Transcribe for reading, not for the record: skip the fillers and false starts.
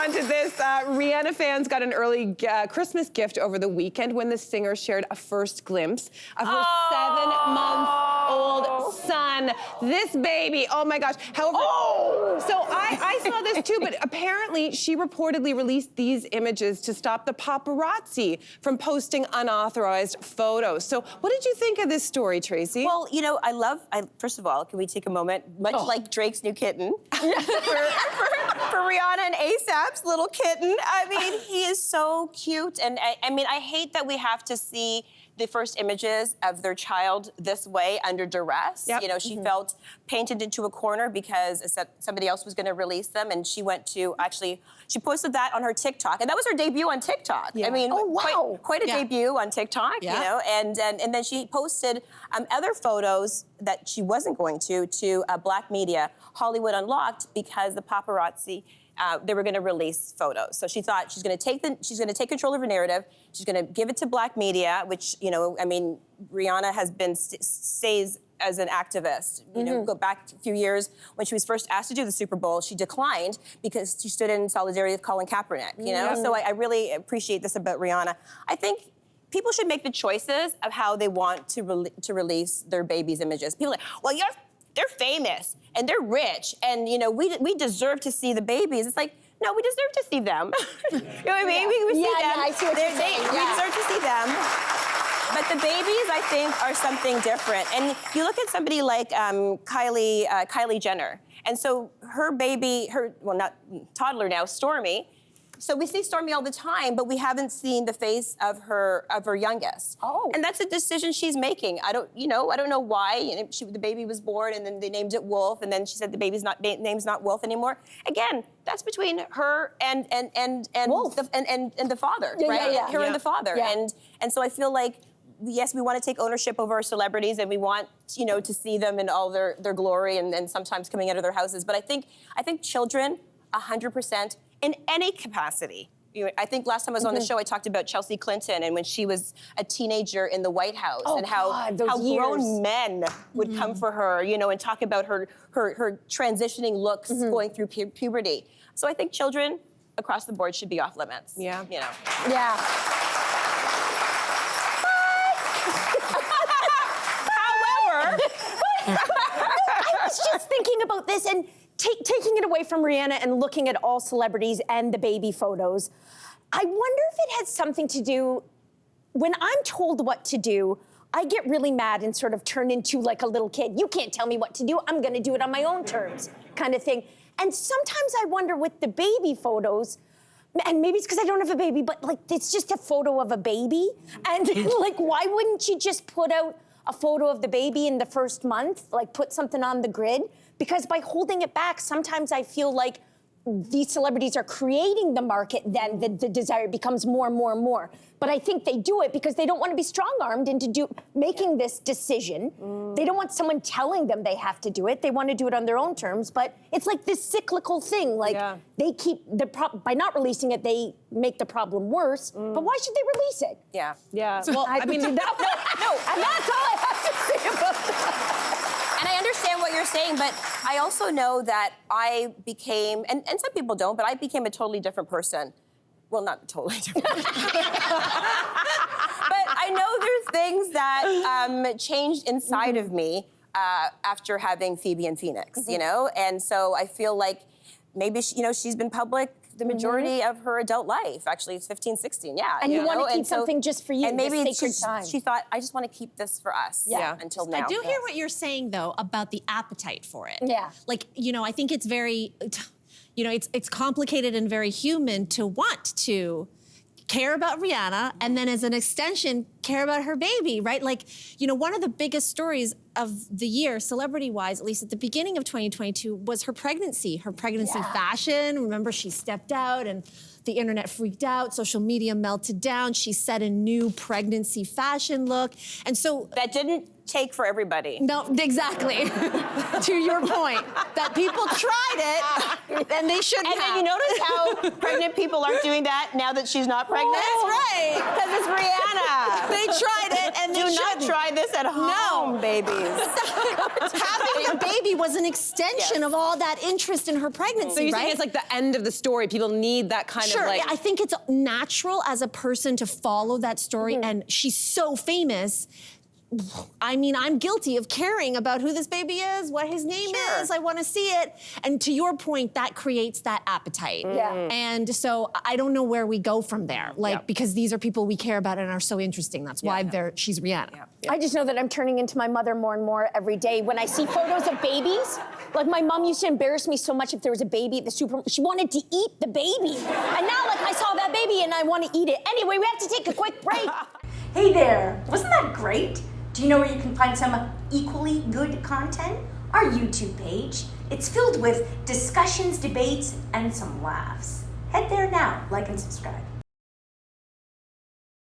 on to this. Rihanna fans got an early Christmas gift over the weekend when the singer shared a first glimpse of her 7-month-old son. This baby, oh my gosh. However, so I saw this too, but apparently she reportedly released these images to stop the paparazzi from posting unauthorized photos. So what did you think of this story, Tracy? Well, you know, first of all, can we take a moment, much like Drake's new kitten, for Rihanna and ASAP's little kitten. I mean, he is so cute. And I mean, I hate that we have to see the first images of their child this way under duress. Yep. You know, she felt painted into a corner because somebody else was gonna release them, and she went to, she posted that on her TikTok, and that was her debut on TikTok. Yeah. I mean, quite a debut on TikTok, Yeah. you know, and then she posted other photos that she wasn't going to Black Media, Hollywood Unlocked, because the paparazzi, they were going to release photos. So she thought she's going to take control of her narrative. She's going to give it to Black Media, which, you know, I mean, Rihanna has been stays as an activist. You know, go back a few years when she was first asked to do the Super Bowl, she declined because she stood in solidarity with Colin Kaepernick. You know, so I really appreciate this about Rihanna. I think people should make the choices of how they want to release their babies' images. People are like, well, they're famous and they're rich, and you know we deserve to see the babies. It's like, no, we deserve to see them. You know what I mean? We see them. I see what you're saying. We deserve to see them. But the babies, I think, are something different. And you look at somebody like Kylie Jenner, and so her baby, not toddler now, Stormy. So we see Stormy all the time, but we haven't seen the face of her youngest. Oh. And that's a decision she's making. I don't know why. You know, the baby was born, and then they named it Wolf, and then she said the baby's name's not Wolf anymore. Again, that's between her and Wolf. the father, right? Yeah. Her and the father. Yeah. And so I feel like, yes, we want to take ownership over our celebrities, and we want, you know, to see them in all their glory, and sometimes coming out of their houses. But I think children, 100%, in any capacity. You know, I think last time I was on the show, I talked about Chelsea Clinton and when she was a teenager in the White House, and how grown men would come for her, you know, and talk about her transitioning looks going through puberty. So I think children across the board should be off limits. Yeah. You know. Yeah. However, I was just thinking about this and taking it away from Rihanna and looking at all celebrities and the baby photos. I wonder if it has something to do, when I'm told what to do, I get really mad and sort of turn into like a little kid. You can't tell me what to do, I'm gonna do it on my own terms, kind of thing. And sometimes I wonder with the baby photos, and maybe it's because I don't have a baby, but like it's just a photo of a baby. And like, why wouldn't you just put out a photo of the baby in the first month, like put something on the grid? Because by holding it back, sometimes I feel like these celebrities are creating the market, then the desire becomes more and more and more. But I think they do it because they don't want to be strong-armed into making this decision. They don't want someone telling them they have to do it. They want to do it on their own terms. But it's like this cyclical thing. Like they keep by not releasing it, they make the problem worse. But why should they release it? yeah. Yeah. Well, I mean, no, and that's all I have to say about that. And I understand what you're saying, but I also know that I became, and some people don't, but I became a totally different person. Well, not totally different. But I know there's things that changed inside of me after having Phoebe and Phoenix, you know? And so I feel like maybe, she's been public the majority of her adult life. Actually, it's 15, 16, yeah. And you want to keep something just for you, and maybe this sacred time. She thought, I just want to keep this for us until now. I do hear what you're saying, though, about the appetite for it. Yeah. Like, you know, I think it's very, you know, it's complicated and very human to want to care about Rihanna and then as an extension, care about her baby, right? Like, you know, one of the biggest stories of the year, celebrity-wise, at least at the beginning of 2022, was her pregnancy fashion. Remember, she stepped out and the internet freaked out, social media melted down. She set a new pregnancy fashion look. And so that didn't take for everybody. No, exactly. To your point, that people tried it and they shouldn't have. And then you notice how pregnant people aren't doing that now that she's not pregnant? That's right. Because it's Rihanna. They tried it and they Do shouldn't. not try this at home, baby. Having a baby was an extension of all that interest in her pregnancy, So you're right? saying it's like the end of the story. People need that kind Sure, of like. yeah, I think it's natural as a person to follow that story, and she's so famous. I mean, I'm guilty of caring about who this baby is, what his name is. I want to see it. And to your point, that creates that appetite. Yeah. And so I don't know where we go from there, like because these are people we care about and are so interesting. That's why she's Rihanna. I just know that I'm turning into my mother more and more every day. When I see photos of babies, like my mom used to embarrass me so much if there was a baby at the supermarket. She wanted to eat the baby. And now, like, I saw that baby and I want to eat it. Anyway, we have to take a quick break. Hey there, wasn't that great? Do you know where you can find some equally good content? Our YouTube page. It's filled with discussions, debates, and some laughs. Head there now, like and subscribe.